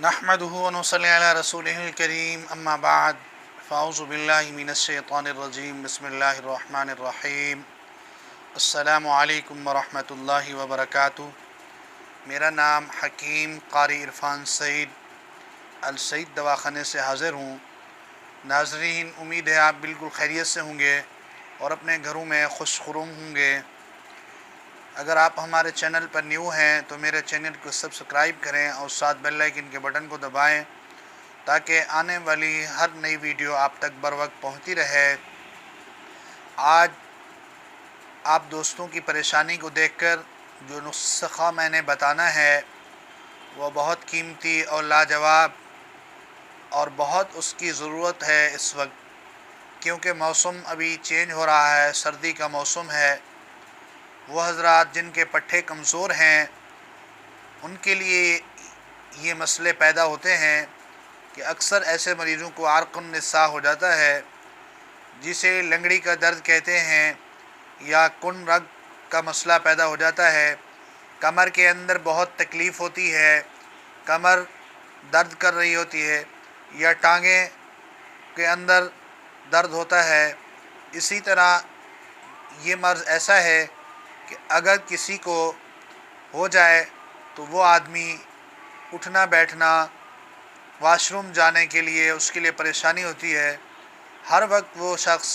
नहमदुहु व नुसल्ली अला रसूलिहिल करीम अम्मा बाद फ़ाऊज़ु बिल्लाहि मिनश शैतानिर रजीम बिस्मिल्लाहिर रहमानिर रहीम अस्सलामु अलैकुम व रहमतुल्लाहि व बरकातुहू। मेरा नाम हकीम क़ारी इरफ़ान सईद अल सईद दवाख़ाने से हाज़िर हूँ। नाज़रीन, उम्मीद है आप बिल्कुल खैरियत से होंगे और अपने घरों में खुशखुरुम होंगे। अगर आप हमारे चैनल पर न्यू हैं तो मेरे चैनल को सब्सक्राइब करें और साथ बेल आइकन के बटन को दबाएं ताकि आने वाली हर नई वीडियो आप तक बर वक्त पहुँचती रहे। आज आप दोस्तों की परेशानी को देखकर जो नुस्ख़ा मैंने बताना है वो बहुत कीमती और लाजवाब और बहुत उसकी ज़रूरत है इस वक्त, क्योंकि मौसम अभी चेंज हो रहा है, सर्दी का मौसम है। वो हज़रात जिनके पट्ठे कमज़ोर हैं उनके लिए ये मसले पैदा होते हैं कि अक्सर ऐसे मरीज़ों को आरक़ुन निसा हो जाता है, जिसे लंगड़ी का दर्द कहते हैं, या कुन रग का मसला पैदा हो जाता है। कमर के अंदर बहुत तकलीफ़ होती है, कमर दर्द कर रही होती है, या टांगे के अंदर दर्द होता है। इसी तरह ये मर्ज़ ऐसा है कि अगर किसी को हो जाए तो वो आदमी उठना बैठना, वाशरूम जाने के लिए उसके लिए परेशानी होती है। हर वक्त वो शख्स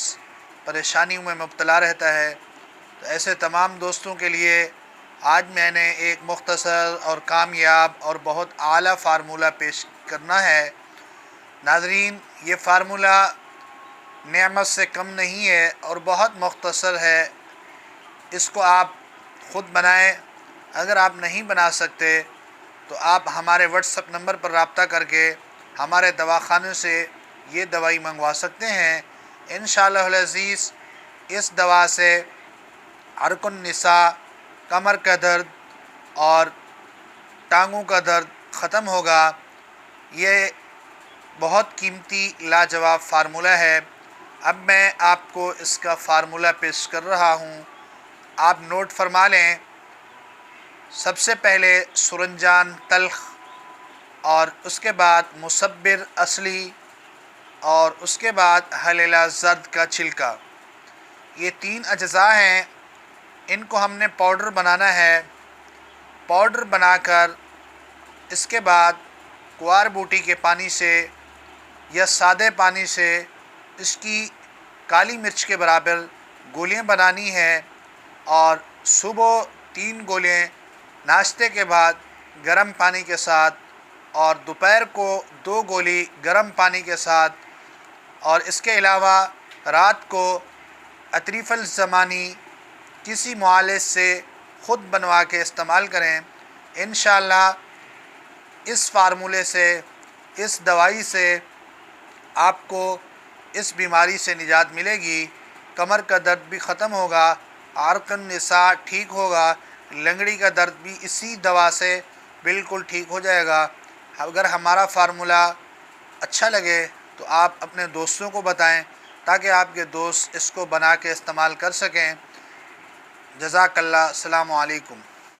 परेशानियों में मुब्तला रहता है। तो ऐसे तमाम दोस्तों के लिए आज मैंने एक मुख्तसर और कामयाब और बहुत आला फ़ार्मूला पेश करना है। नाज़रीन, ये फ़ार्मूला नेमत से कम नहीं है और बहुत मुख्तसर है। इसको आप ख़ुद बनाएं। अगर आप नहीं बना सकते तो आप हमारे व्हाट्सएप नंबर पर रब्ता करके हमारे दवाख़ाने से ये दवाई मंगवा सकते हैं। इंशाअल्लाह अज़ीज़ इस दवा से अरकुन निसा, कमर का दर्द और टांगों का दर्द ख़त्म होगा। ये बहुत कीमती लाजवाब फ़ार्मूला है। अब मैं आपको इसका फ़ार्मूला पेश कर रहा हूँ, आप नोट फरमा लें। सबसे पहले सुरंजान तल्ख़, और उसके बाद मुसब्बिर असली, और उसके बाद हलेला ज़र्द का छिलका। ये 3 अज्ज़ा हैं। इनको हमने पाउडर बनाना है। पाउडर बनाकर इसके बाद कुआर बूटी के पानी से या सादे पानी से इसकी काली मिर्च के बराबर गोलियां बनानी है, और सुबह 3 गोलियां नाश्ते के बाद गर्म पानी के साथ, और दोपहर को 2 गोली गर्म पानी के साथ, और इसके अलावा रात को अतरीफ़ल ज़मानी किसी मुआलिज से ख़ुद बनवा के इस्तेमाल करें। इंशाअल्लाह इस फ़ार्मूले से, इस दवाई से आपको इस बीमारी से निजात मिलेगी। कमर का दर्द भी ख़त्म होगा, आरक़ुन निसा ठीक होगा, लंगड़ी का दर्द भी इसी दवा से बिल्कुल ठीक हो जाएगा। अगर हमारा फ़ार्मूला अच्छा लगे तो आप अपने दोस्तों को बताएं ताकि आपके दोस्त इसको बना के इस्तेमाल कर सकें। जज़ाकल्लाह। अस्सलामु अलैकुम।